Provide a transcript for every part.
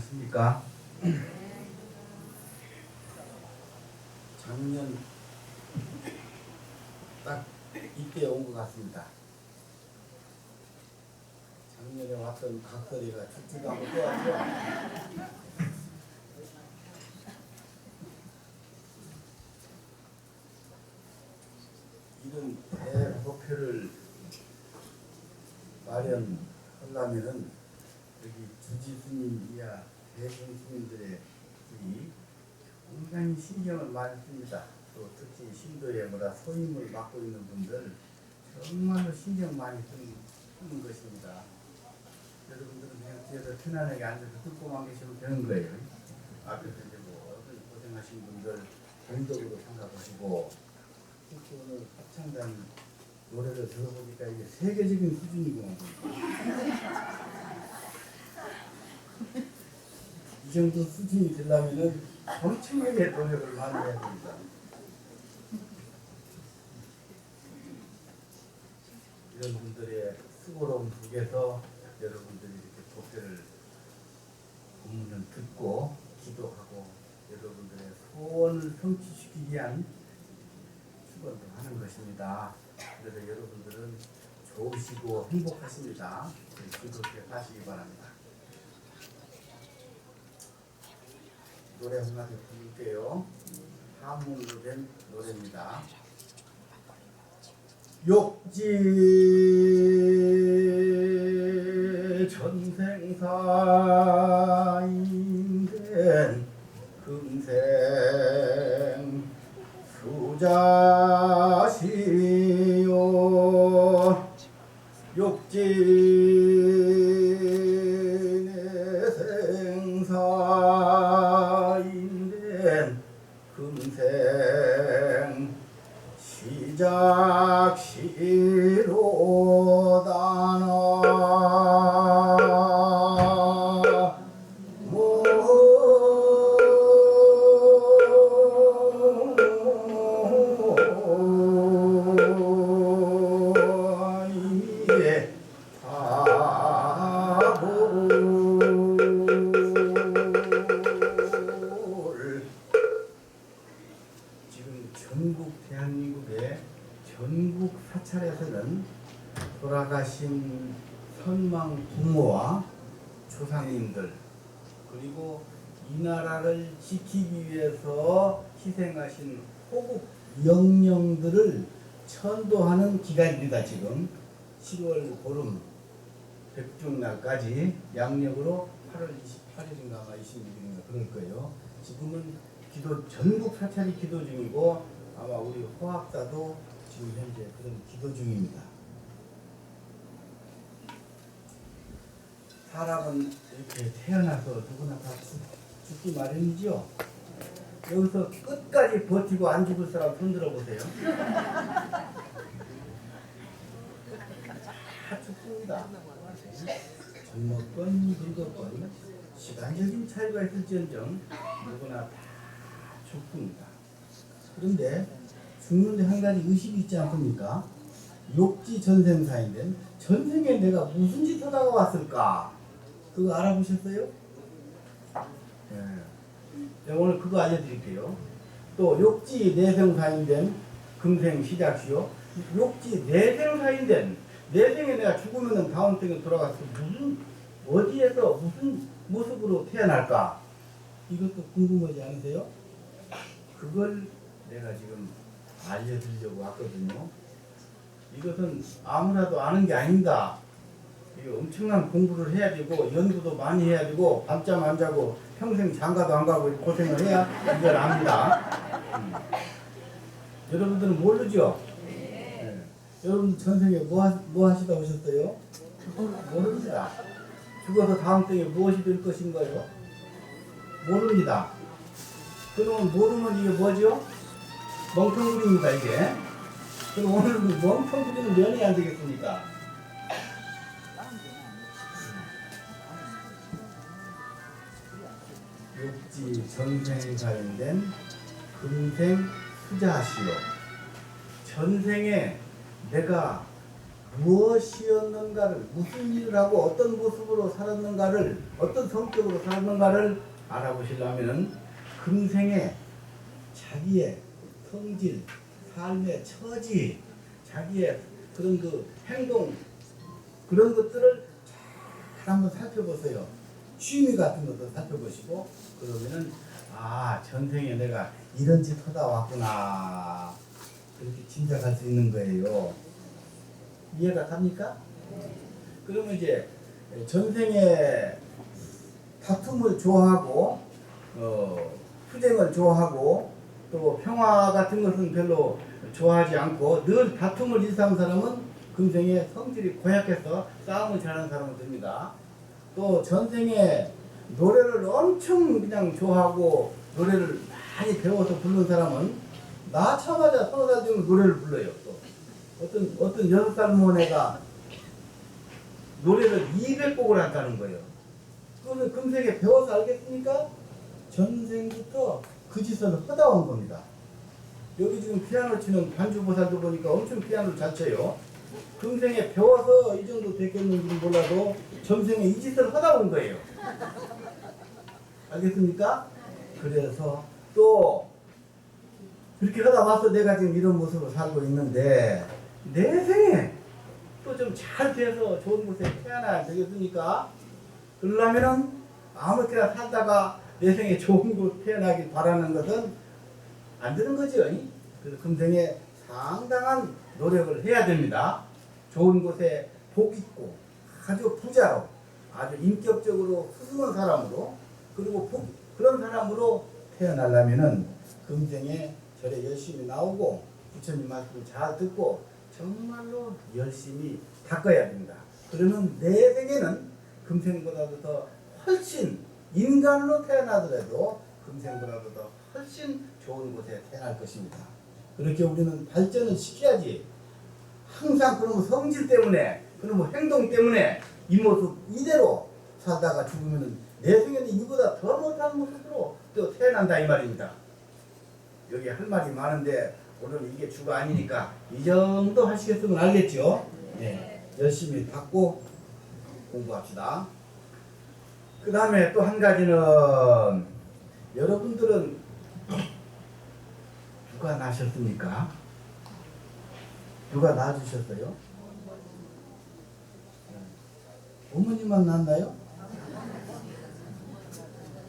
안녕하십니까. 작년 딱 이때 온 것 같습니다. 작년에 왔던 각설이가 죽지도 않고 또 왔죠. 이런 대목표를 마련하려면은 여기 주지 스님이야 대중 스님들의 이 굉장히 신경을 많이 씁니다. 또 특히 신도에 소임을 맡고 있는 분들 정말로 신경 많이 쓰는 것입니다. 여러분들은 그냥 뒤에서 편안하게 앉아서 듣고만 계시면 되는 거예요. 앞에서 이제 고생하신 분들 공덕으로 생각하시고, 특히 오늘 합창단 노래를 들어보니까 이게 세계적인 수준이구나. 이 정도 수준이 되려면은 엄청나게 노력을 많이 해야 됩니다. 이런 분들의 수고로운 속에서 여러분들이 이렇게 법회를 법문을 듣고 기도하고 여러분들의 소원을 성취시키기 위한 수건도 하는 것입니다. 그래서 여러분들은 좋으시고 행복하십니다. 즐겁게 사시기 바랍니다. 노래 한 가지 부를게요. 한문으로 된 노래입니다. 욕지 전생사인된 금생 수자시요 욕지 내생사인된 금생 시작시로다나 모이에 하볼 지금 전국 대한민국의 전국 사찰에서는 돌아가신 선망 부모와 조상님들 그리고 이 나라를 지키기 위해서 희생하신 호국 영령들을 천도하는 기간입니다. 지금 10월 보름 백중날까지 양력으로 8월 28일인가 26일인가 그럴 거예요. 지금은 기도 전국 사찰이 기도 중이고 아마 우리 호학사도 지금 현재 그런 기도 중입니다. 사람은 이렇게 태어나서 누구나 다 죽기 마련이죠. 여기서 끝까지 버티고 안 죽을 사람 손 들어보세요. 다 죽습니다. 젊었건 늙었건 시간적인 차이가 있을지언정 누구나 다 죽습니다. 그런데 죽는데 한 가지 의식이 있지 않습니까? 욕지 전생사인데 전생에 내가 무슨 짓 하다가 왔을까? 그거 알아보셨어요? 네. 오늘 그거 알려드릴게요. 또 욕지 내생사인된 금생 시작시요. 욕지 내생사인된 내생에 내가 죽으면 다음 생에 돌아가서 무슨 어디에서 무슨 모습으로 태어날까? 이것도 궁금하지 않으세요? 그걸 내가 지금 알려드리려고 왔거든요. 이것은 아무나도 아는 게 아닙니다. 이거 엄청난 공부를 해야 되고 연구도 많이 해야 되고 밤잠 안 자고 평생 장가도 안 가고 고생을 해야 이걸 압니다. 여러분들은 모르죠? 네. 여러분 전생에 뭐 하시다 오셨어요? 모릅니다. 죽어서 다음 생에 무엇이 될 것인가요? 모릅니다. 그러면 모르면 이게 뭐죠? 멍텅구리입니다 이게. 그럼 오늘 멍텅구리는 면이 안 되겠습니까? 욕지 전생사인된 금생 수자시요. 전생에 내가 무엇이었는가를, 무슨 일을 하고 어떤 모습으로 살았는가를, 어떤 성격으로 살았는가를 알아보시려면은 금생에 자기의 성질, 삶의 처지, 자기의 그런 그 행동, 그런 것들을 잘 한번 살펴보세요. 취미 같은 것도 살펴보시고, 그러면은 아, 전생에 내가 이런 짓 하다 왔구나, 그렇게 짐작할 수 있는 거예요. 이해가 갑니까? 그러면 이제 전생에 다툼을 좋아하고 투쟁을 좋아하고 또 평화 같은 것은 별로 좋아하지 않고 늘 다툼을 일삼는 사람은 금생에 성질이 고약해서 싸움을 잘하는 사람은 됩니다. 또 전생에 노래를 엄청 그냥 좋아하고 노래를 많이 배워서 부르는 사람은 낳자마자 30살 되면 노래를 불러요. 또 어떤 6살 먹은 애가 노래를 200곡을 한다는 거예요. 그러면 금생에 배워서 알겠습니까? 전생부터 그 짓을 하다 온 겁니다. 여기 지금 피아노 치는 반주보살도 보니까 엄청 피아노를 잘 쳐요. 금생에 배워서 이 정도 됐겠는지 몰라도 전생에 이 짓을 하다 온 거예요. 알겠습니까? 그래서 또 그렇게 하다 와서 내가 지금 이런 모습으로 살고 있는데 내 생에 또 좀 잘 돼서 좋은 곳에 태어나야 되겠습니까? 그러려면은 아무렇게나 살다가 내 생에 좋은 곳 태어나길 바라는 것은 안 되는 거죠. 그래서 금생에 상당한 노력을 해야 됩니다. 좋은 곳에 복 있고 아주 부자로 아주 인격적으로 스승한 사람으로 그리고 그런 사람으로 태어나려면은 금생에 절에 열심히 나오고 부처님 말씀을 잘 듣고 정말로 열심히 닦아야 됩니다. 그러면 내 생에는 금생보다도 더 훨씬 인간으로 태어나더라도 금생보다도 더 훨씬 좋은 곳에 태어날 것입니다. 그렇게 우리는 발전을 시켜야지. 항상 그런 성질 때문에 그런 행동 때문에 이 모습 이대로 살다가 죽으면 내 생에는 이보다 더 못한 모습으로 또 태어난다 이 말입니다. 여기 할 말이 많은데 오늘 이게 주가 아니니까 이 정도 하시겠으면 알겠죠? 네, 열심히 닦고 공부합시다. 그 다음에 또 한 가지는 여러분들은 누가 낳으셨습니까? 누가 낳아주셨어요? 어머님만 낳았나요?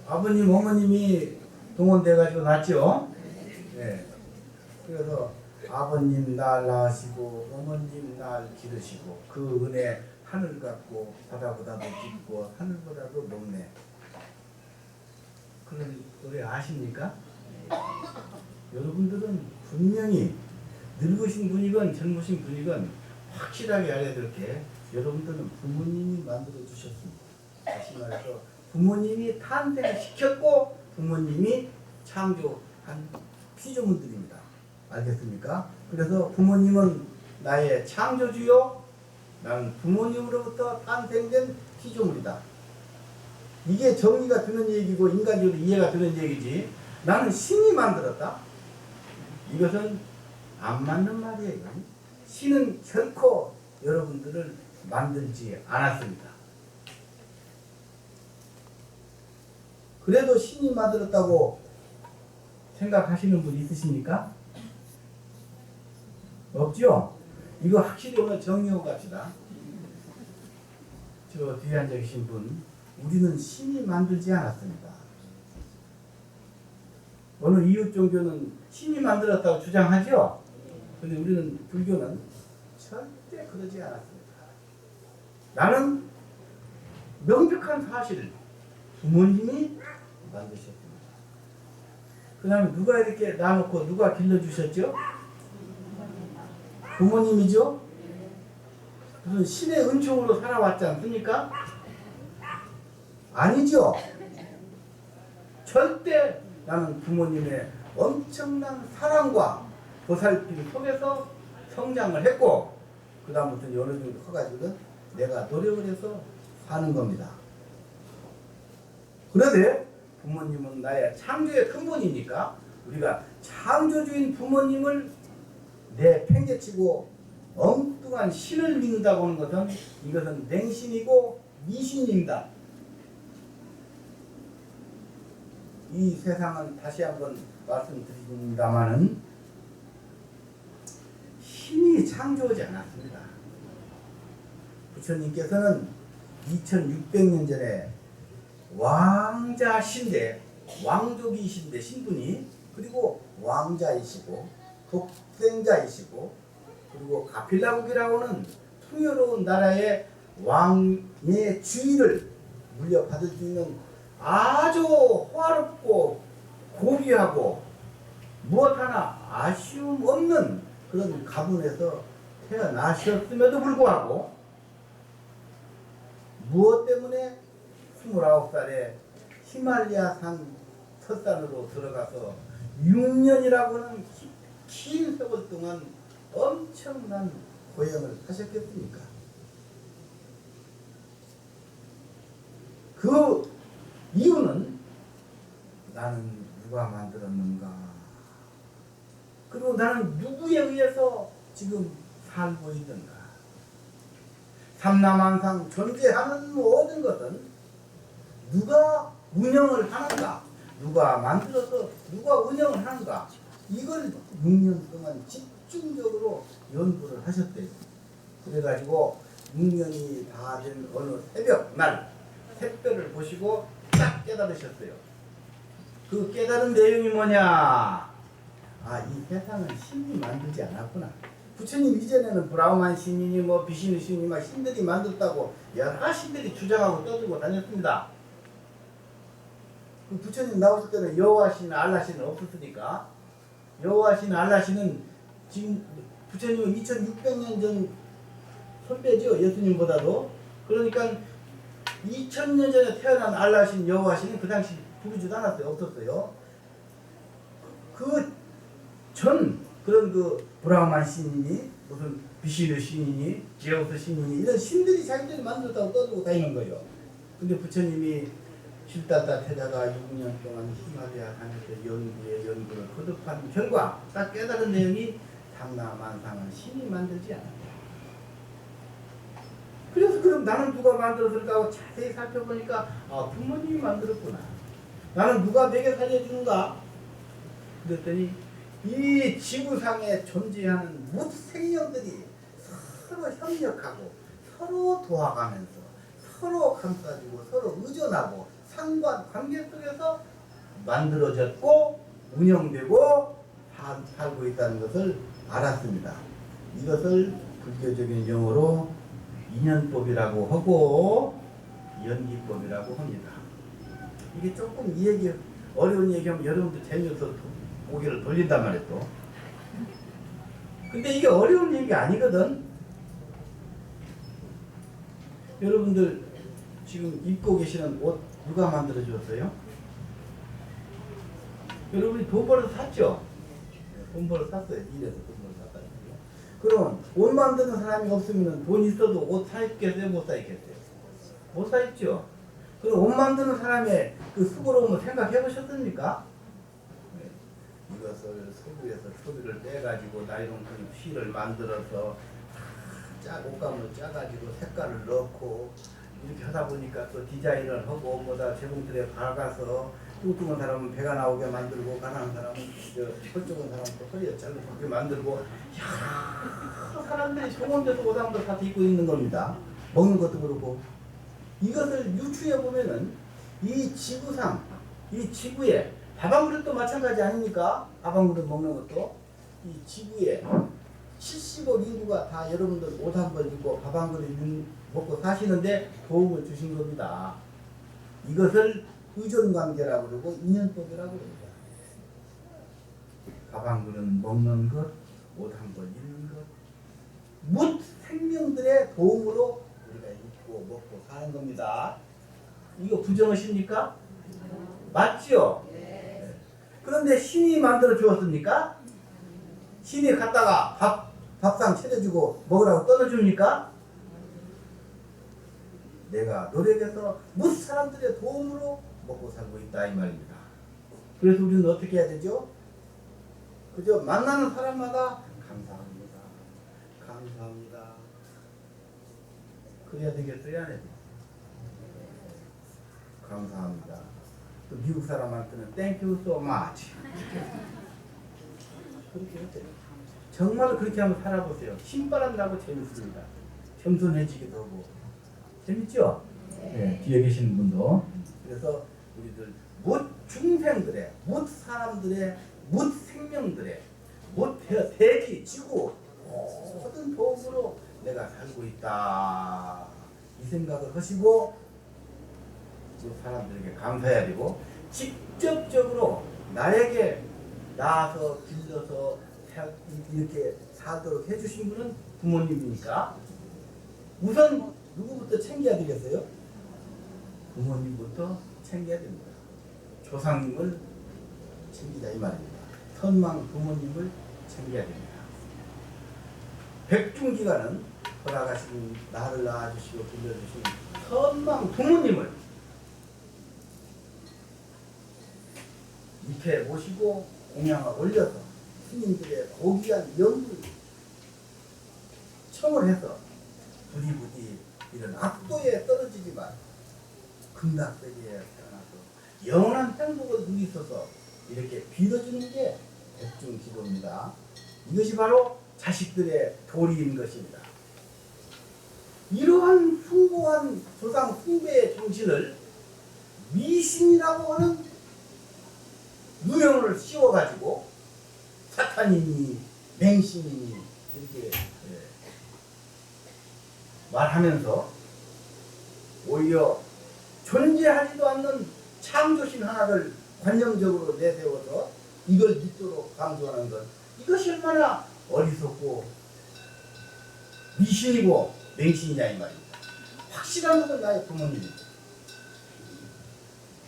아버님, 어머님이 동원돼가지고 낳았죠? 네. 그래서 아버님 날 낳으시고 어머님 날 기르시고 그 은혜 하늘 같고 바다보다도 깊고 하늘보다도 높네. 그런 노래 아십니까? 여러분들은 분명히 늙으신 분이건 젊으신 분이건 확실하게 알아야 될 게 여러분들은 부모님이 만들어 주셨습니다. 다시 말해서 부모님이 탄생을 시켰고 부모님이 창조한 피조물들입니다. 알겠습니까? 그래서 부모님은 나의 창조주요, 나는 부모님으로부터 탄생된 피조물이다. 이게 정리가 되는 얘기고 인간적으로 이해가 되는 얘기지. 나는 신이 만들었다. 이것은 안 맞는 말이에요. 신은 결코 여러분들을 만들지 않았습니다. 그래도 신이 만들었다고 생각하시는 분 있으십니까? 없죠? 이거 확실히 오늘 정리하고 갑시다. 저 뒤에 앉아 계신 분, 우리는 신이 만들지 않았습니다. 오늘 이웃 종교는 신이 만들었다고 주장하죠? 근데 우리는 불교는 절대 그러지 않았습니다. 나는 명백한 사실을 부모님이 만드셨습니다. 그 다음에 누가 이렇게 놔놓고 누가 길러주셨죠? 부모님이죠? 무슨 신의 은총으로 살아왔지 않습니까? 아니죠? 절대 나는 부모님의 엄청난 사랑과 보살핌 속에서 성장을 했고 그 다음부터는 어느 정도 커가지고 내가 노력을 해서 사는 겁니다. 그런데 부모님은 나의 창조의 근본이니까 우리가 창조주인 부모님을 내팽개치고 엉뚱한 신을 믿는다고 하는 것은 이것은 맹신이고 미신입니다. 이 세상은 다시 한번 말씀드립니다마는 신이 창조하지 않았습니다. 부처님께서는 2600년 전에 왕자신데, 왕족이신데 신분이, 그리고 왕자이시고 독생자이시고, 그리고 가필라국이라고는 풍요로운 나라의 왕의 주의를 물려받을 수 있는 아주 호화롭고 고귀하고 무엇 하나 아쉬움 없는 그런 가문에서 태어나셨음에도 불구하고 무엇 때문에 29살에 히말라야 산 설산으로 들어가서 6년이라고 하는 긴 세월 동안 엄청난 고행을 하셨겠습니까? 그 이유는 나는 누가 만들었는가? 그리고 나는 누구에 의해서 지금 살고 있는가? 삼라만상 존재하는 모든 것은 누가 운영을 하는가? 누가 만들어서 누가 운영을 하는가? 이걸 6년 동안 집중적으로 연구를 하셨대요. 그래가지고 6년이 다 된 어느 새벽 날 새별을 보시고 딱 깨달으셨어요. 그 깨달은 내용이 뭐냐? 이 세상은 신이 만들지 않았구나. 부처님 이전에는 브라흐만 신이니 뭐 비시누 신이니 막 신들이 만들었다고 여러 신들이 주장하고 떠들고 다녔습니다. 그 부처님 나오실 때는 여호와 신, 알라 신은 없었으니까, 여호와 신, 알라 신은 지금 부처님은 2600년 전 선배죠. 예수님보다도. 그러니까 2000년 전에 태어난 알라 신, 여호와 신은 그 당시 부르지도 않았어요. 없었어요. 그 전 그런 그 브라흐만 신이니 무슨 비시누 신이니 제우스 신이니 이런 신들이 자기들이 만들었다고 떠들고 다니는 거예요. 근데 부처님이 실다다 태자가 6년 동안 히말라야 산에서 연구를 거듭한 결과 딱 깨달은 내용이 삼라만상은 신이 만들지 않았다. 그래서 그럼 나는 누가 만들었을까 하고 자세히 살펴보니까 부모님이 만들었구나. 나는 누가 먹여 살려주는가? 그랬더니 이 지구상에 존재하는 모든 생명들이 서로 협력하고 서로 도와가면서 서로 감싸주고 서로 의존하고 상관 관계 속에서 만들어졌고 운영되고 살고 있다는 것을 알았습니다. 이것을 불교적인 용어로 인연법이라고 하고 연기법이라고 합니다. 이게 조금 이 얘기 어려운 얘기하면 여러분들 재미없어 고개를 돌린단 말이에요. 또. 근데 이게 어려운 얘기 아니거든. 여러분들 지금 입고 계시는 옷 누가 만들어 주었어요? 여러분이 돈 벌어서 샀죠? 돈 벌어서 샀어요. 일해서 돈 벌어서 샀다는 거예요. 그럼 옷 만드는 사람이 없으면 돈 있어도 옷 사 입겠어요? 못 사 입겠어요? 못 사 입죠? 그럼 옷 만드는 사람의 그 수고로움을 생각해 보셨습니까? 이것을 소비에서 소비를 빼가지고 나이론큰 휠을 만들어서 옷감을 짜가지고 색깔을 넣고 이렇게 하다 보니까 또 디자인을 하고 뭐다 재봉틀에 박아서 뚱뚱한 사람은 배가 나오게 만들고 가난한 사람은 헐쩍은 사람은 또 허리에 잘로 그렇게 만들고 여러 사람들이 좋은 데서 오당도 다 입고 있는 겁니다. 먹는 것도 그렇고 이것을 유추해 보면은 이 지구상 이 지구에 밥 한 그릇도 마찬가지 아닙니까? 밥 한 그릇 먹는 것도 이 지구에 70억 인구가 다 여러분들 옷 한 벌 입고 밥 한 그릇 먹고 사시는데 도움을 주신 겁니다. 이것을 의존관계라고 그러고 인연법이라고 그럽니다. 밥 한 그릇 먹는 것, 옷 한 벌 입는 것, 묻 생명들의 도움으로 우리가 입고 먹고 사는 겁니다. 이거 부정하십니까? 맞죠? 네. 그런데 신이 만들어 주었습니까? 신이 갖다가 밥상 차려주고 먹으라고 떠나줍니까? 내가 노력해서 묻 사람들의 도움으로 먹고 살고 있다 이 말입니다. 그래서 우리는 어떻게 해야 되죠? 그저 만나는 사람마다 감사합니다. 감사합니다. 그래야 되겠어요, 안 해도? 감사합니다. 또 미국 사람한테는 Thank you so much. 그렇게 해요. 정말 그렇게 한번 살아보세요. 신바람 나고 재밌습니다. 겸손해지기도 하고. 재밌죠? 네, 뒤에 계시는 분도. 그래서 우리들 못 중생들의, 못 사람들의, 못 생명들의, 못 대기, 지구 모든 도움으로 내가 살고 있다. 이 생각을 하시고 그 사람들에게 감사해야 되고 직접적으로 나에게 낳아서 길러서 이렇게 살도록 해주신 분은 부모님이니까 우선 누구부터 챙겨야 되겠어요? 부모님부터 챙겨야 됩니다. 조상님을 챙기자 이 말입니다. 선망 부모님을 챙겨야 됩니다. 백중기간은 돌아가신 나를 낳아주시고 길러주신 선망 부모님을 밑에 모시고 공양을 올려서 스님들의 고귀한 연불 청을 해서 부디부디 이런 악도에 떨어지지만 극락세계에 태어나서 영원한 행복을 누리소서 이렇게 빌어주는 게 백중기도입니다. 이것이 바로 자식들의 도리인 것입니다. 이러한 숭고한 조상 숭배의 정신을 미신이라고 하는 누명을 씌워가지고 사탄이니 맹신이니 이렇게 말하면서 오히려 존재하지도 않는 창조신 하나를 관념적으로 내세워서 이걸 믿도록 강조하는 것, 이것이 얼마나 어리석고 미신이고 맹신이냐 이 말입니다. 확실한 것은 나의 부모님입니다.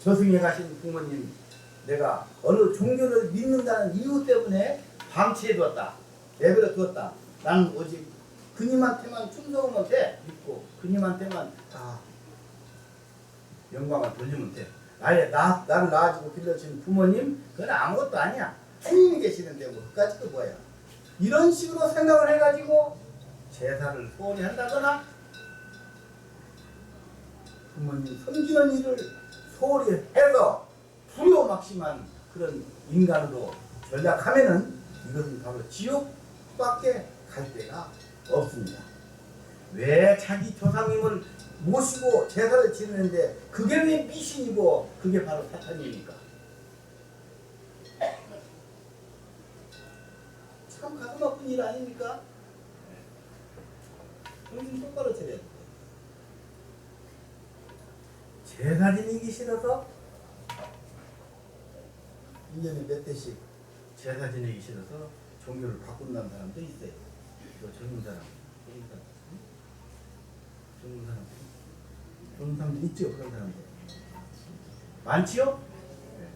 저승에 가신 부모님, 내가 어느 종교를 믿는다는 이유 때문에 방치해두었다, 내버려두었다. 나는 오직 그님한테만 충성하면 돼. 믿고 그님한테만 다 영광을 돌리면 돼. 나를 낳아주고 길러주신 부모님, 그건 아무것도 아니야. 주님이 계시는데 뭐 그까짓도 뭐야. 이런 식으로 생각을 해가지고 제사를 소홀히 한다거나 부모님 섬기는 일을 소홀히 해서 불효막심한 그런 인간으로 전략하면은 이것은 바로 지옥밖에 갈 데가 없습니다. 왜 자기 조상님을 모시고 제사를 지내는데 그게 왜 미신이고 그게 바로 사탄입니까? 참 가슴 아픈 일 아닙니까? 정신 똑바로 차려야 돼. 제사 지내기 싫어서 1년에 몇 대씩 제사 지내기 싫어서 종교를 바꾼다는 사람도 있어요. 젊은 사람, 젊은 사람들 있죠, 그런 사람들. 많지요? 네.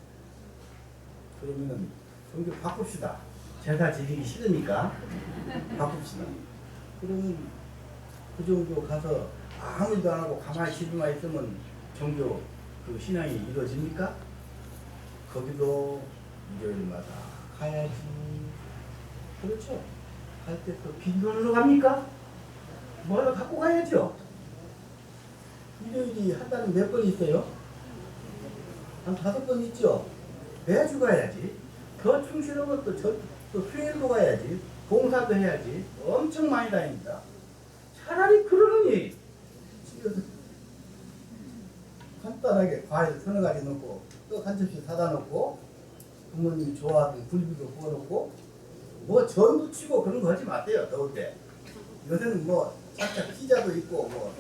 그러면은 종교 바꿉시다. 제사 지내기 싫으니까 바꿉시다. 그러면 그 종교 가서 아무 일도 안 하고 가만히 집에만 있으면 종교 그 신앙이 이루어집니까? 거기도 일요일마다 가야지. 그렇죠? 갈 때 또 빈손으로 갑니까? 뭐라도 갖고 가야죠. 일요일이 한 달에 몇 번 있어요? 한 5번 있죠? 매주 가야지. 더 충실하면 또 수요일도 가야지. 봉사도 해야지. 엄청 많이 다닙니다. 차라리 그러느니 집에서 간단하게 과일 서너 가지 넣고 또 한 접시 사다 놓고 부모님이 좋아하던 굴비도 구워놓고 뭐 전부 치고 그런 거 하지 마세요. 더울 때. 요새는 뭐 착착 피자도 있고 뭐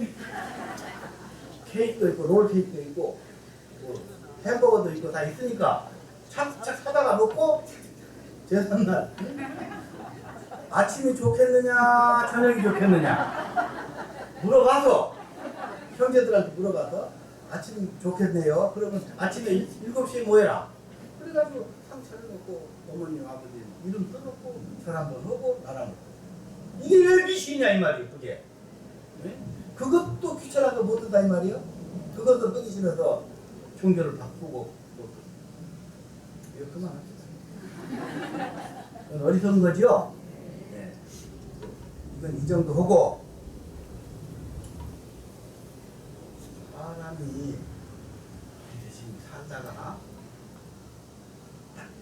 케이크도 있고 롤 케이크도 있고 뭐 햄버거도 있고 다 있으니까 착착 사다가 먹고 제삿날 아침이 좋겠느냐 저녁이 좋겠느냐 물어봐서 형제들한테 물어봐서 아침 좋겠네요. 그러면 아침에 7시에 모여라. 그래가지고 상 차려놓고 어머님 아버지 이름 써놓고 절 한번 하고 나랑 이게 왜 미신이냐 이 말이에요. 그게 네? 그것도 귀찮아서 못한다 이 말이에요. 그것도 하기 싫어서 종교를 바꾸고 이거 그만합시다. 어리석은 거죠? 네. 이건 이 정도 하고, 사람이 대신 살다가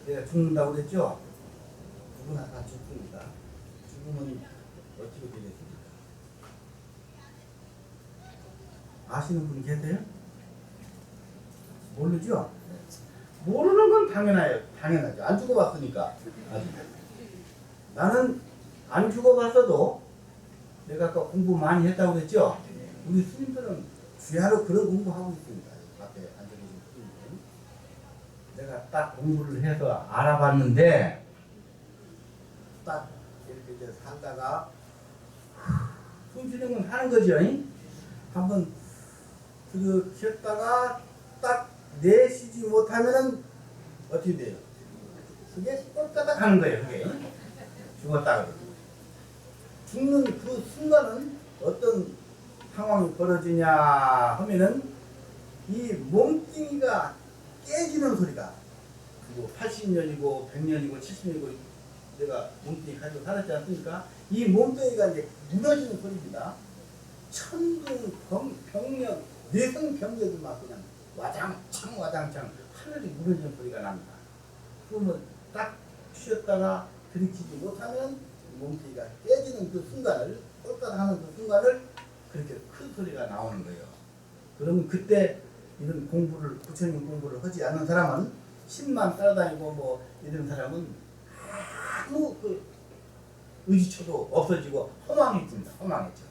내가 죽는다고 그랬죠? 누구나 다 죽습니다. 죽으면 어떻게 되겠습니까? 아시는 분 계세요? 모르죠? 모르는 건 당연하죠. 안 죽어봤으니까. 아직. 나는 안 죽어봤어도 내가 아까 공부 많이 했다고 그랬죠? 우리 스님들은 주야로 그런 공부하고 있습니다. 앞에 앉아계신 스님들은. 내가 딱 공부를 해서 알아봤는데 딱 이렇게 이제 살다가 숨 쉬는 건 하는 거죠. 한번 들이켰다가 딱 내쉬지 못하면은 어떻게 돼요? 그게 꼴까닥 하는 거예요. 그게 죽었다 그러고. 죽는 그 순간은 어떤 상황이 벌어지냐 하면은 이 몸뚱이가 깨지는 소리가, 그리고 80년이고 100년이고 70년이고 내가 몸뚱이 가지고 살았지 않습니까? 이 몸뚱이가 이제 무너지는 소리입니다. 천둥, 병력, 내성병력이 막 그냥 와장창 하늘이 무너지는 소리가 납니다. 그러면 딱 쉬었다가 들이키지 못하면 몸뚱이가 깨지는 그 순간을, 꼴깍 하는 그 순간을 그렇게 큰 소리가 나오는 거예요. 그러면 그때 이런 공부를, 부처님 공부를 하지 않는 사람은, 신만 따라다니고 뭐 이런 사람은 아무 그 의지처도 없어지고 허망해집니다. 허망해져.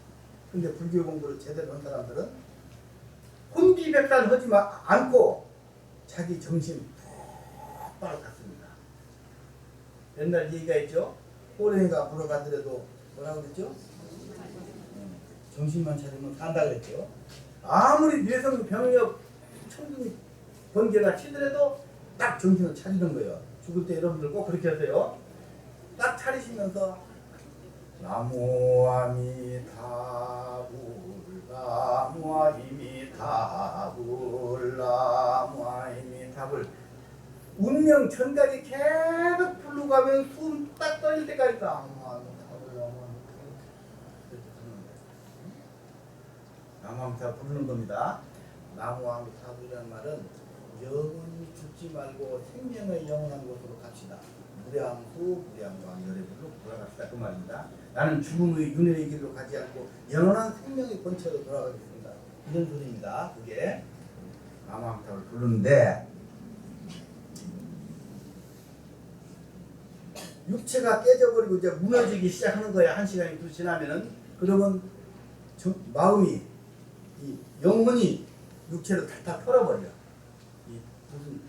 근데 불교 공부를 제대로 한 사람들은 혼비백산 하지 않고 자기 정신 똑바로 갖습니다. 옛날 얘기가 있죠. 호랭이가 물어가더라도 뭐라고 그랬죠? 정신만 차리면 산다 그랬죠. 아무리 뇌성 병력 천둥 번개가 치더라도 딱 정신을 차리는 거예요. 죽을 때 여러분들 꼭 그렇게 하세요. 딱 차리시면서 나무 아미타불 나무 아미타불 나무 아미타불 운명 전까지 계속 부르고 가면 숨 딱 떨릴 때까지 나무 아미타불 나무 아미타불 부르는 겁니다. 나무 아미타불이라는 말은 영원히 죽지 말고 생명의 영원한 곳으로 갑시다. 무량수 무량광 열애불로 돌아갑시다. 그 말입니다. 나는 죽음의 윤회의 길로 가지 않고 영원한 생명의 본체로 돌아가겠습니다. 이런 소리입니다. 그게 나무 아미타불을 부르는데, 육체가 깨져버리고 이제 무너지기 시작하는 거야. 1시간이 또 지나면은. 그러면 마음이, 이 영혼이 육체를 탈탈 털어버려. 이 무슨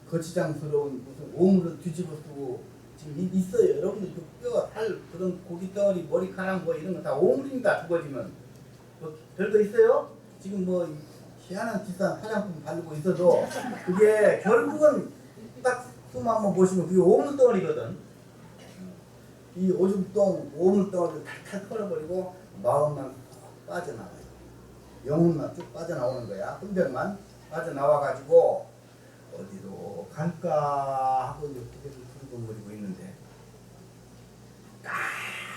거치장스러운 무슨 오물을 뒤집어 쓰고 지금 있어요. 여러분들 그 뼈, 살, 그런 고기 덩어리, 머리카락 뭐 이런 거 다 오물입니다. 두거지면. 뭐 별거 있어요? 지금 뭐 희한한 비싼 화장품 바르고 있어도 그게 결국은 딱 숨 한번 보시면 그게 오물 덩어리거든. 이 오줌똥, 오물 덩어리를 탈탈 털어버리고 마음만 빠져나가요. 영혼만 쭉 빠져나오는 거야. 흔적만 빠져나와가지고 어디로 갈까 하고 이렇게 두근거리고 있는데,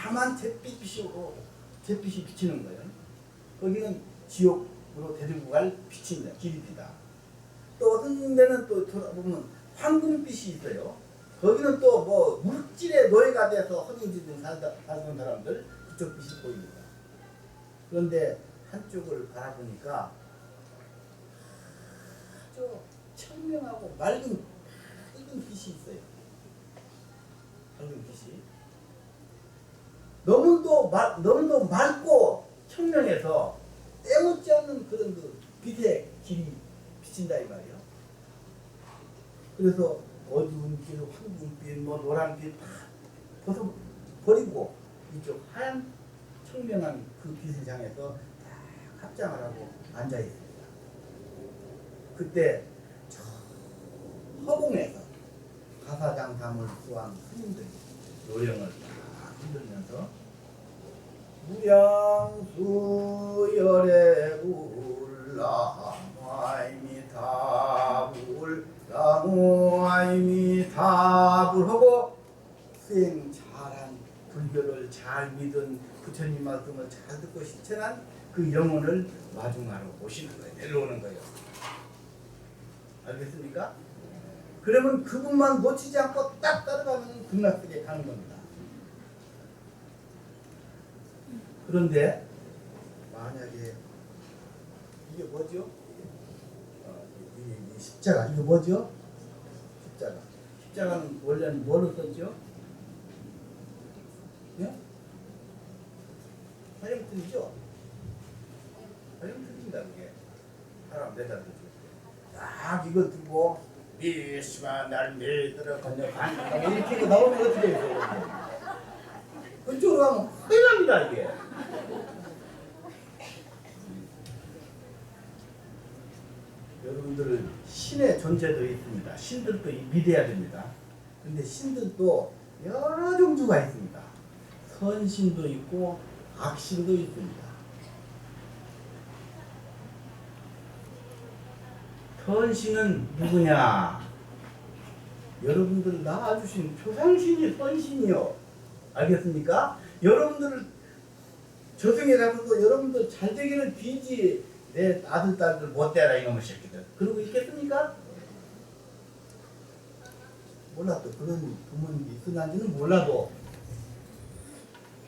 까만 잿빛이 비치는 거예요. 거기는 지옥으로 데리고 갈 빛입니다. 길입니다. 또 어떤 데는 또 돌아보면 황금빛이 있어요. 거기는 또 뭐 물질의 노예가 돼서 허둥지둥 살던 사람들, 그쪽 빛이 보입니다. 그런데 한쪽을 바라보니까 아주 청명하고 맑은 빛이 있어요. 밝은 빛이 너무도 맑고 청명해서 때묻지 않는 그런 그 빛의 길이 비친다 이 말이에요. 그래서 어두운 빛, 황금빛, 뭐 노란빛 다 벗어버리고 이쪽 하얀 청명한 그 빛을 향해서 딱 합장을 하고 앉아 있습니다. 그때 저 허공에서 가사장담을 수한 스님들이 요령을 딱 흔들면서 무량수 열애불 나무아이미타불 나무아이미타불 하고 수행 잘한 불교를 잘 믿은 그 부처님 말씀을 잘 듣고 실천한 그 영혼을 마중하러 오시는 거예요. 내려오는 거예요. 알겠습니까? 그러면 그분만 놓치지 않고 딱 따라가면 극락세계 가는 겁니다. 그런데 만약에 이게 뭐죠? 이 십자가 이게 뭐죠? 십자가는 원래는 뭐로 썼죠? 예? 화염틀이죠? 화염틀입니다. 그게 사람 내다주고 딱 이걸 들고 예수가 날 믿으러 건너간다 이렇게 나오면 어떻게 해요? 그쪽으로 가면 큰일 납니다. 이게 여러분들은 신의 존재도 있습니다. 신들도 믿어야 됩니다. 근데 신들도 여러 종류가 있습니다. 선신도 있고 악신도 있습니다. 선신은 누구냐? 여러분들 낳아주신 조상신이 선신이요. 알겠습니까? 여러분들 저승에 가서도 여러분들 잘 되기를 비지 내 아들, 딸들 못되라 이놈의 새끼들. 그러고 있겠습니까? 몰라도 그런 부모님이 있으난지는 몰라도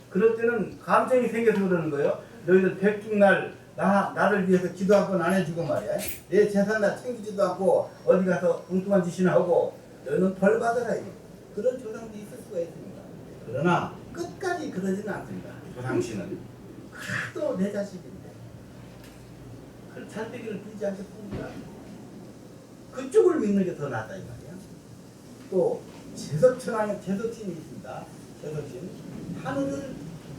그럴 때는 감정이 생겨서 그러는 거예요. 너희들 백중날 나를 위해서 기도 한 번 안 해주고 말이야. 내 재산 나 챙기지도 않고 어디 가서 엉뚱한 짓이나 하고 너는 벌 받아라. 그런 조상도 있을 수가 있습니다. 그러나 끝까지 그러지는 않습니다. 조상씨는 그래도 내 자식인데 잘 되기를 빌지 않겠습니까? 그쪽을 믿는 게 더 낫다 이 말이야. 또 제석천왕의 제석신이 있습니다. 제석신 하늘을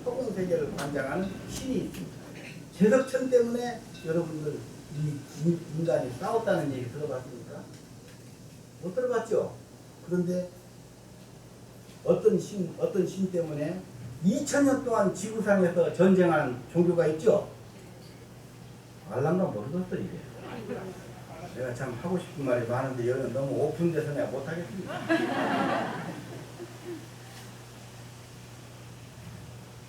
허공세계를 관장하는 신이 있습니다. 제석천 때문에 여러분들 인간이 싸웠다는 얘기 들어봤습니까? 못 들어봤죠? 그런데 어떤 신 때문에 2000년 동안 지구상에서 전쟁한 종교가 있죠? 알란가 모르겠어 이게. 내가 참 하고 싶은 말이 많은데 여기는 너무 오픈돼서 내가 못하겠습니다.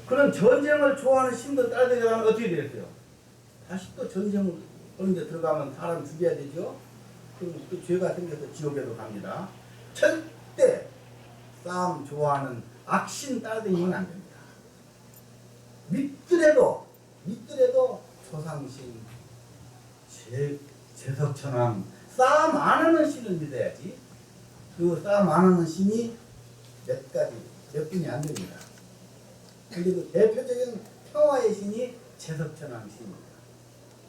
그런 전쟁을 좋아하는 신들 딸들이 가면 어떻게 되겠어요? 다시 또 전쟁 하는 데 들어가면 사람 죽여야 되죠? 그럼 또 죄가 생겨서 지옥에도 갑니다. 절대 싸움 좋아하는 악신 딸들이면 안 됩니다. 믿더라도 조상신, 제석천왕 싸움 안 하는 신을 믿어야지. 그 싸움 안 하는 신이 몇 분이 안 됩니다. 그리고 대표적인 평화의 신이 제석천왕 신입니다.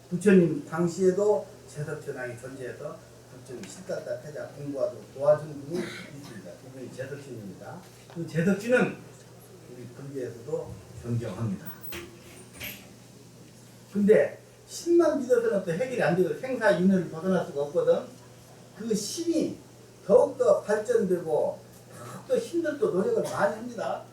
부처님 당시에도 제석천왕이 존재해서 부처님 시다타 태자 공부하도록 도와준 분이 있습니다. 그분이 제석신입니다. 그 제석신은 우리 불교에서도 존경합니다. 근데 신만 믿어서는 또 해결이 안 되고 생사윤회를 벗어날 수가 없거든. 그 신이 더욱더 발전되고 더욱더 신들도 노력을 많이 합니다.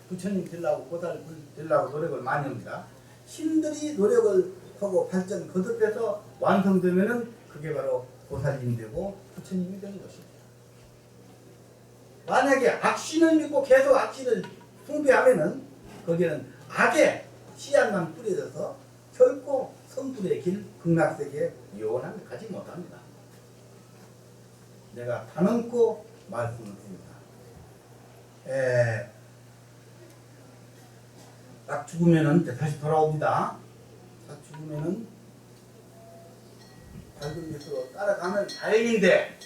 부처님 되려고 보살 되려고 노력을 많이 합니다. 신들이 노력을 하고 발전 거듭해서 완성되면은 그게 바로 보살님 되고 부처님이 되는 것입니다. 만약에 악신을 믿고 계속 악신을 숭배하면은 거기는 악의 씨앗만 뿌려져서 결코 성불의 길 극락세계에 영원하게 가지 못합니다. 내가 단언코 말씀을 드립니다. 딱 죽으면은 다시 돌아옵니다. 딱 죽으면은 밝은 빛으로 따라가면 다행인데,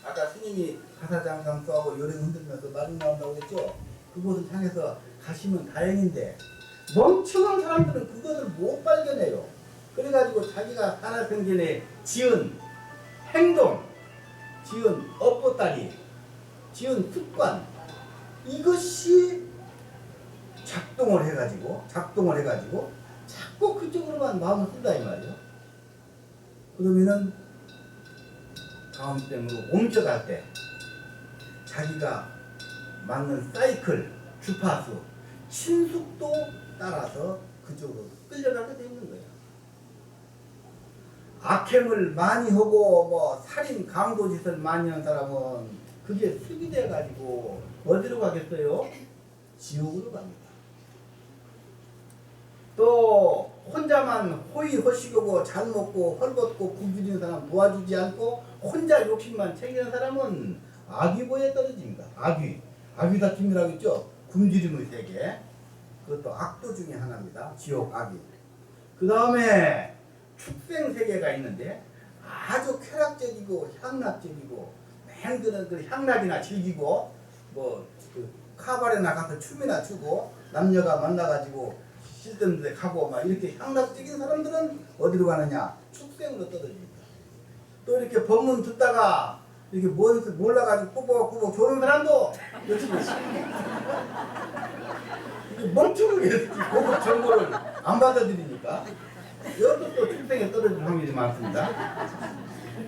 아까 스님이 가사장강수하고 요령 흔들면서 말이 나온다고 했죠? 그곳을 향해서 가시면 다행인데, 멍청한 사람들은 그것을 못 발견해요. 그래가지고 자기가 살아생전에 지은 행동, 지은 업보따리, 지은 습관, 이것이 작동을 해가지고 자꾸 그쪽으로만 마음을 쓴다 이 말이에요. 그러면은 다음 땡으로 옮겨갈 때 자기가 맞는 사이클, 주파수, 친숙도 따라서 그쪽으로 끌려가게 되는 거예요. 악행을 많이 하고 뭐 살인, 강도짓을 많이 하는 사람은 그게 습이 돼가지고 어디로 가겠어요? 지옥으로 갑니다. 또 혼자만 호의호식하고 잘 먹고 헐벗고 굶주리는 사람 도와주지 않고 혼자 욕심만 챙기는 사람은 악귀보에 떨어집니다. 악귀 다툼이라고 했죠. 굶주림의 세계. 그것도 악도 중에 하나입니다. 지옥 악귀. 그 다음에 축생 세계가 있는데 아주 쾌락적이고 향락적이고 맨 그 향락이나 즐기고 그 카바레나 가서 춤이나 추고 남녀가 만나가지고 쓸데없는 데 가고 막 이렇게 향락적인 사람들은 어디로 가느냐? 축생으로 떨어집니다. 또 이렇게 법문 듣다가 이렇게 몰라가지고 꾸벅꾸벅 조는 사람도 열심히 멍청하게 고급 정보를 안 받아들이니까 여기도 또 축생에 떨어질 확률이 많습니다.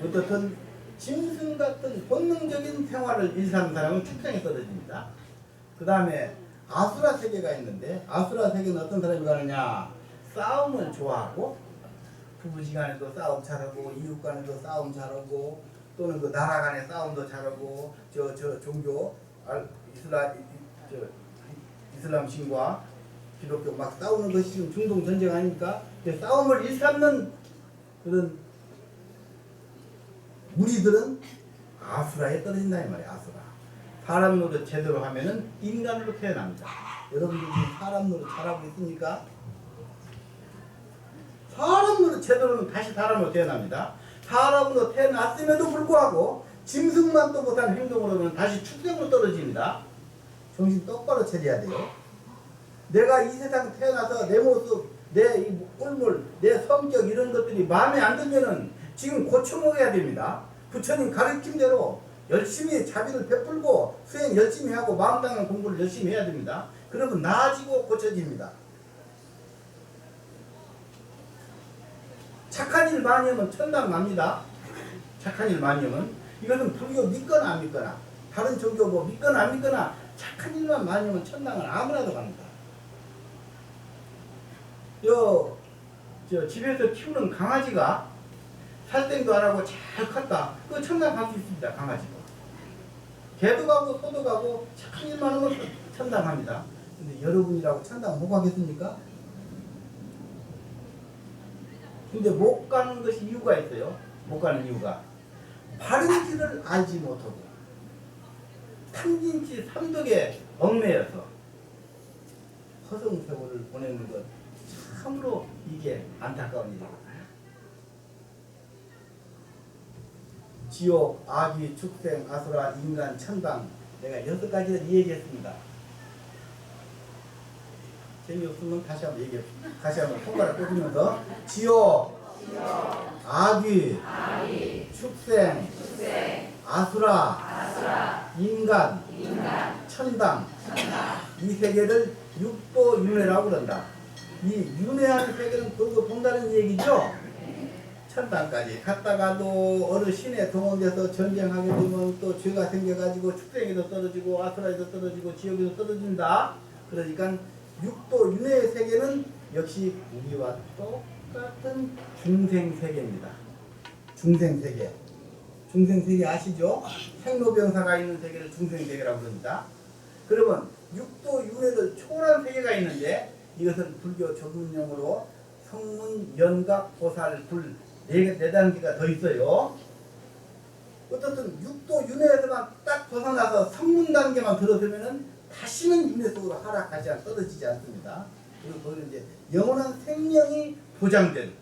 어떻든 짐승 같은 본능적인 생활을 일삼는 사람은 축생에 떨어집니다. 그 다음에 아수라 세계가 있는데 아수라 세계는 어떤 사람이 가느냐? 싸움을 좋아하고 부부지간에도 싸움 잘하고 이웃 간에도 싸움 잘하고 또는 그 나라 간의 싸움도 잘하고 저 종교 이슬람신과 기독교 막 싸우는 것이 지금 중동 전쟁 아닙니까? 싸움을 일삼는 그런 무리들은 아수라에 떨어진다 이 말이에요. 아수라. 사람 노릇 제대로 하면은 인간으로 태어납니다. 여러분들 지금 사람 노릇 잘하고 있습니까? 사람 노릇 제대로는 다시 사람으로 태어납니다. 사람으로 태어났음에도 불구하고 짐승만도 못한 행동으로는 다시 축생으로 떨어집니다. 정신 똑바로 차려야 돼요. 내가 이 세상 태어나서 내 모습, 내 이 꿀물, 내 성격 이런 것들이 마음에 안 들면은 지금 고쳐먹어야 됩니다. 부처님 가르침대로 열심히 자비를 베풀고 수행 열심히 하고 마음당한 공부를 열심히 해야 됩니다. 그러면 나아지고 고쳐집니다. 착한 일 많이 하면 천당 납니다. 착한 일 많이 하면. 이것은 불교 믿거나 안 믿거나 다른 종교 뭐 믿거나 안 믿거나 착한 일만 많이 하면 천당은 아무나도 갑니다. 저 집에서 키우는 강아지가 살땡도 안 하고 잘 컸다. 그 천당 갈 수 있습니다. 강아지가. 개도 가고 소도 가고 착한 일만 하면 천당 갑니다. 근데 여러분이라고 천당 못 가겠습니까? 근데 못 가는 것이 이유가 있어요. 못 가는 이유가 바른 길을 알지 못하고 탐진치 삼독에 얽매여서 허송세월을 보내는 것 참으로 이게 안타까운 일입니다. 지옥, 악귀, 축생, 아수라, 인간, 천당 내가 6가지를 얘기했습니다. 재미없으면 다시 한번 얘기합시다. 다시 한번 손가락 꽂으면서 지옥, 악귀, 축생, 아수라, 인간, 천당 이 세계를 육도윤회라고 그런다. 이 윤회하는 세계는 그거 본다는 얘기죠. 천당까지 갔다가도 어느 신에 동원돼서 전쟁하게 되면 또 죄가 생겨가지고 축생에도 떨어지고 아수라에도 떨어지고 지옥에도 떨어진다. 그러니까 육도 윤회의 세계는 역시 우리와 똑같은 중생세계입니다. 중생세계. 중생세계 아시죠? 생로병사가 있는 세계를 중생세계라고 부릅니다. 그러면 육도 윤회를 초월한 세계가 있는데 이것은 불교 전문용어로 성문, 연각, 보살, 불 네 단계가 더 있어요. 어떻든 육도 윤회에서만 딱 벗어나서 성문 단계만 들어서면은 다시는 윤회 속으로 하락하지 않고 떨어지지 않습니다. 그리고 거기는 이제 영원한 생명이 보장된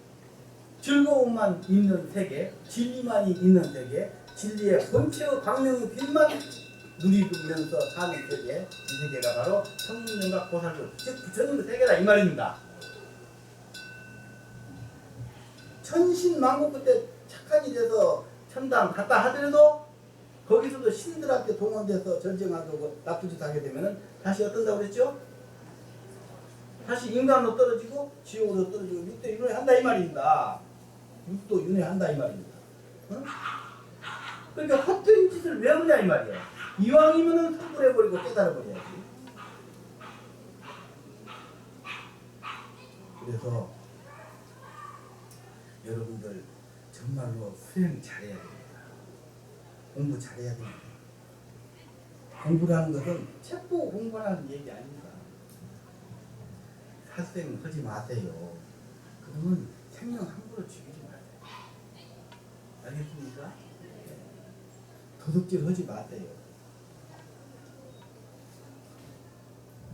즐거움만 있는 세계, 진리만이 있는 세계, 진리의 본체의 광명의 빛만 누리면서 사는 세계, 이 세계가 바로 성문, 연각, 보살, 불, 즉 부처님의 세계다 이 말입니다. 천신만고 그때 착한 일에서 천당 갔다 하더라도 거기서도 신들한테 동원돼서 전쟁하고 나쁜 짓 하게 되면은 다시 어떤다고 그랬죠? 다시 인간으로 떨어지고 지옥으로 떨어지고 육도 윤회 한다 이 말입니다. 육도 윤회 한다 이 말입니다. 어? 그러니까 헛된 짓을 왜 하느냐 이 말이에요. 이왕이면은 성불해버리고 깨달아버려야지. 그래서 여러분들 정말로 수행 잘해야 됩니다. 공부 잘해야 됩니다. 공부라는 것은 책 보고 공부하는 얘기 아닙니다. 살생하지 마세요. 그러면 생명 함부로 죽이지 마세요. 알겠습니까? 도둑질 하지 마세요.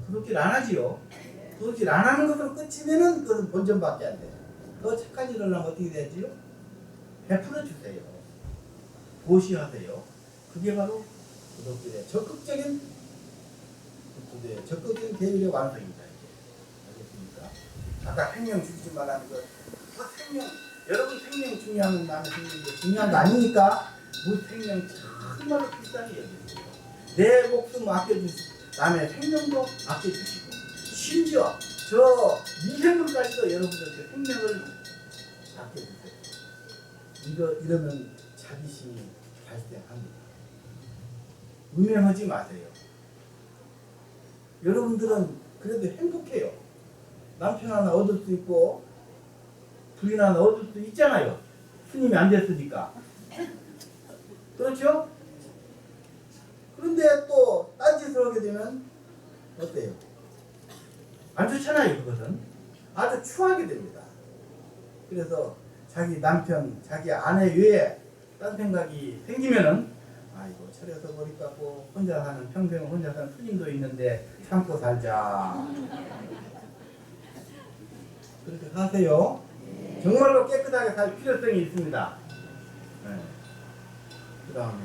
도둑질 안 하지요. 도둑질 안 하는 것으로 끝이면은 그것은 본전밖에 안 돼요. 더 착한 일을 하면 어떻게 되지요? 베풀어 주세요. 보시하세요. 그게 바로 도둑질의 적극적인 계율의 완성입니다. 알겠습니까? 아까 생명 죽이지 말라는 것, 생명, 여러분 생명 중요한 나는 생명이 중요한 거 아니니까 생명 정말로 비싸게 여기세요. 내 목숨 아껴주시고 남의 생명도 아껴주시고 심지어 저 미생물까지도 여러분들께 생명을 아껴주세요. 이러면 자비심이 발생합니다. 음행하지 마세요. 여러분들은 그래도 행복해요. 남편 하나 얻을 수 있고 부인 하나 얻을 수 있잖아요. 스님이 안 됐으니까. 그렇죠? 그런데 또 딴짓을 하게 되면 어때요? 안 좋잖아요. 그것은 아주 추하게 됩니다. 그래서 자기 남편, 자기 아내 외에 딴 생각이 생기면은 아이고 철에서 머리 깎고 혼자 사는 평생 혼자 사는 스님도 있는데 참고 살자. 그렇게 사세요. 정말로 깨끗하게 살 필요성이 있습니다. 네. 그 다음에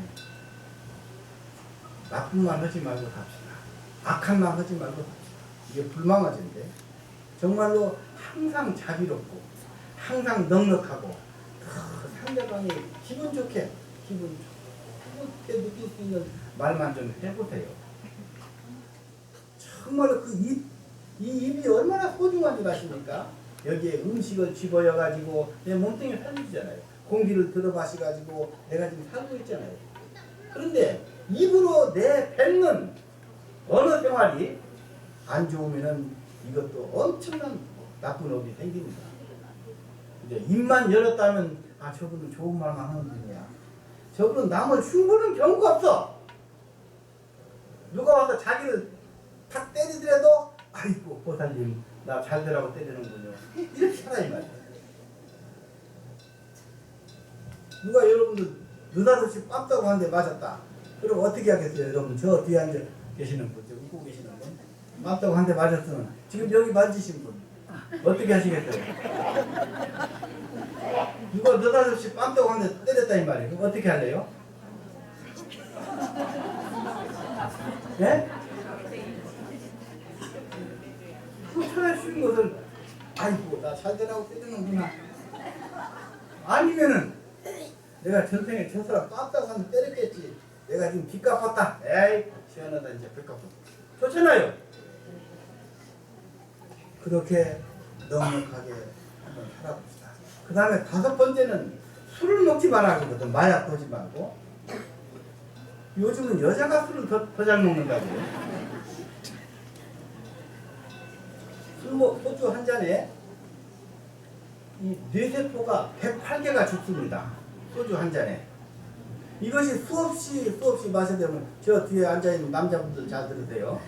나쁜 말 하지 말고 삽시다. 악한 말 하지 말고 삽시다. 이게 불망화제인데 정말로 항상 자비롭고 항상 넉넉하고 상대방이 기분 좋게 느낄 수 있는 말만 좀 해보세요. 정말로 이 입이 얼마나 소중한 줄 아십니까? 여기에 음식을 집어여가지고 내 몸뚱이를 살리잖아요. 공기를 들어마셔가지고 내가 지금 살고 있잖아요. 그런데 입으로 내뱉는 어느 생활이 안 좋으면은 이것도 엄청난 나쁜 업이 생깁니다. 이제 입만 열었다면 저분은 좋은 말만 하는 분이야. 저분은 남을 흉보는 경우가 없어. 누가 와서 자기를 탁 때리더라도 아이고 보살님 나 잘 되라고 때리는군요. 이렇게 살아 이 말이야. 누가 여러분들 느닷없이 ปั๊다고 한 대 맞았다. 그럼 어떻게 하겠어요? 여러분 저 뒤에 앉아 계시는 분, 저 웃고 계시는 분 ปั๊다고 한 대 맞았으면 지금 여기 만지신 분 어떻게 하시겠어요? 누가 느닷없이 ปั๊다고 한 대 때렸다 이 말이에요. 그럼 어떻게 할래요? 예? 차라리 쉬운 것을 아이고 나 잘 되라고 때리는구나. 아니면은 내가 전생에 저 사람 ปั๊다고 한 대 때렸겠지. 내가 지금 빚 갚았다. 에이 시원하다 이제 빚 갚았다. 좋잖아요. 그렇게 넉넉하게 한번 살아봅시다. 그 다음에 5번째는 술을 먹지 말아 그러거든. 마약 하지 말고. 요즘은 여자가 술을 더 잘 먹는다고요. 소주 한 잔에 이 뇌세포가 108개가 죽습니다. 소주 한 잔에. 이것이 수없이 마셔야 되면 저 뒤에 앉아있는 남자분들 잘 들으세요.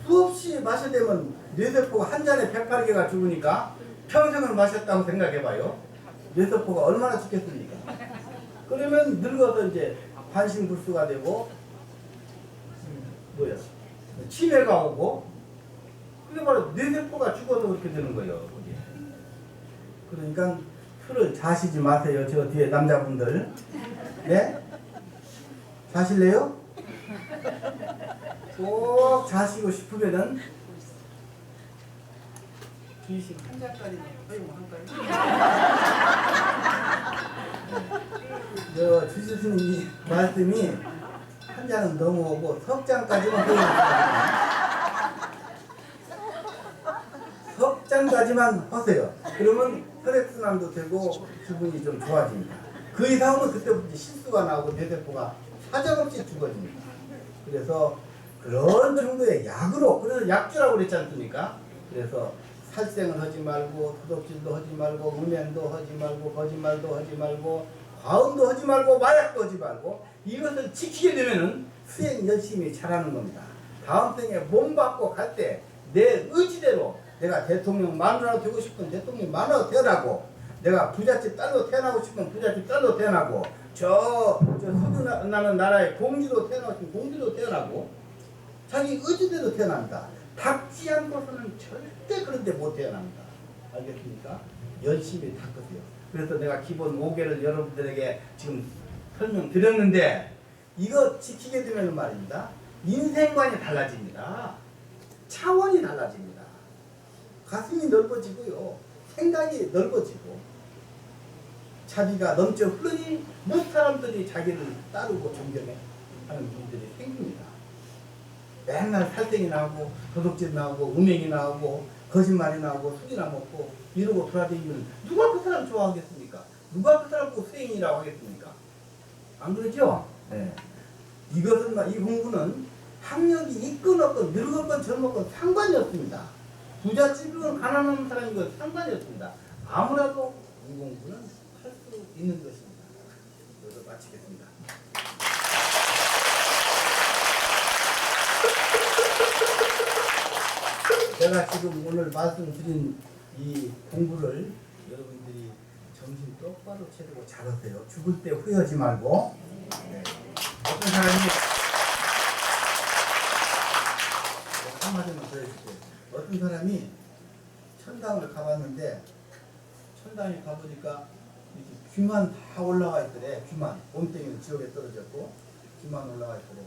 수없이 마셔야 되면 뇌세포가 한 잔에 108개가 죽으니까 평생을 마셨다고 생각해봐요. 뇌세포가 얼마나 죽겠습니까? 그러면 늙어서 이제 반신불수가 되고 치매가 오고 그게 바로 뇌세포가 죽어서 그렇게 되는 거예요. 그게. 그러니까 술을 자시지 마세요. 저 뒤에 남자분들. 네? 자실래요? 꼭 자시고 싶으면은 주식 한 잔까지만 허용할까요? 주시스님 말씀이 한 잔은 너무 오고 석 잔까지만 허용할까요? 석 잔까지만 하세요. 그러면 혈액순환도 되고 기분이 좀 좋아집니다. 그 이상은 그때부터 실수가 나오고 뇌세포가 사정없이 죽어집니다. 그래서 그런 정도의 약으로, 그래서 약주라고 그랬지 않습니까? 그래서 살생을 하지 말고 도둑질도 하지 말고 음행도 하지 말고 거짓말도 하지 말고 과음도 하지 말고 마약도 하지 말고 이것을 지키게 되면은 수행 열심히 잘하는 겁니다. 다음 생에 몸 받고 갈 때 내 의지대로 내가 대통령 마누라로 되고 싶으면 대통령 마누라로 태어나고, 내가 부잣집 딸로 태어나고 싶으면 부잣집 딸로 태어나고, 저 소주 나는 나라의 공주로 태어나고 싶으면 공주로 태어나고, 자기 의지대로 태어납니다. 닦지 않고서는 절대 그런 데 못 태어납니다. 알겠습니까? 열심히 닦으세요. 그래서 내가 기본 5개를 여러분들에게 지금 설명드렸는데, 이거 지키게 되면 말입니다. 인생관이 달라집니다. 차원이 달라집니다. 가슴이 넓어지고요. 생각이 넓어지고, 자기가 넘쳐 흐르니 몇 사람들이 자기를 따르고 존경해 하는 분들이 생깁니다. 맨날 살생이 나오고 도둑질 나오고 음행이 나오고 거짓말이 나오고 술이나 먹고 이러고 돌아다니면 누가 그 사람 좋아하겠습니까? 누가 그 사람 보고 수행이라고 하겠습니까? 안 그러죠? 네. 이것은 이 공부는 학력이 있건 없건 늙었건 젊었건 상관이 없습니다. 부잣집이건 가난한 사람이건 상관이 없습니다. 아무라도 이 공부는 할 수 있는 것입니다. 여기서 마치겠습니다. 제가 지금 오늘 말씀드린 이 공부를 여러분들이 정신 똑바로 차리고 잘하세요. 죽을 때 후회하지 말고. 네. 어떤 사람이 한마디만 더 해줄게요. 어떤 사람이 천당을 가봤는데, 천당에 가보니까 이렇게 귀만 다 올라와 있더래. 귀만. 몸뚱이는 지옥에 떨어졌고 귀만 올라와 있더래.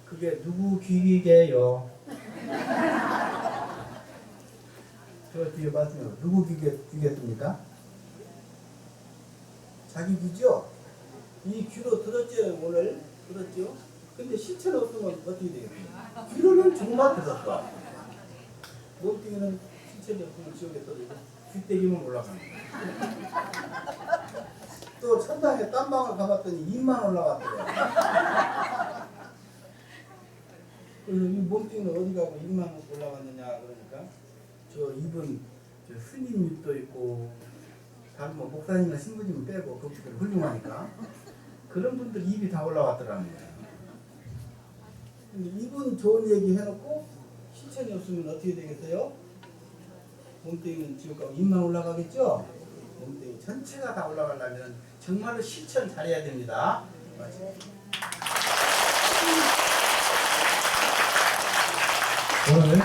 그게 누구 귀게요? 저 뒤에 말씀해요. 누구 귀겠습니까? 자기 귀죠? 이 귀로 들었죠, 오늘? 들었죠? 근데 실체는 없으면 어떻게 되겠습니까? 귀로는 정말 들었어. 몸뚱이는 실체가 없으면 지옥에 떨어지고 귀때기만 올라가는 거야. 또 천당에 딴방을 가봤더니 입만 올라왔더래. 그래서 이 몸뚱이는 어디 가고 입만 올라갔느냐 그러니까, 저 입은 저 스님 입도 있고, 다른 뭐 목사님이나 신부님 빼고 그분들 훌륭하니까 그런 분들 입이 다 올라왔더라는 거예요. 근데 입은 좋은 얘기 해놓고 실천이 없으면 어떻게 되겠어요? 몸뚱이는 지옥 가고 입만 올라가겠죠? 몸뚱이 전체가 다 올라가려면 정말로 실천 잘해야 됩니다. 오늘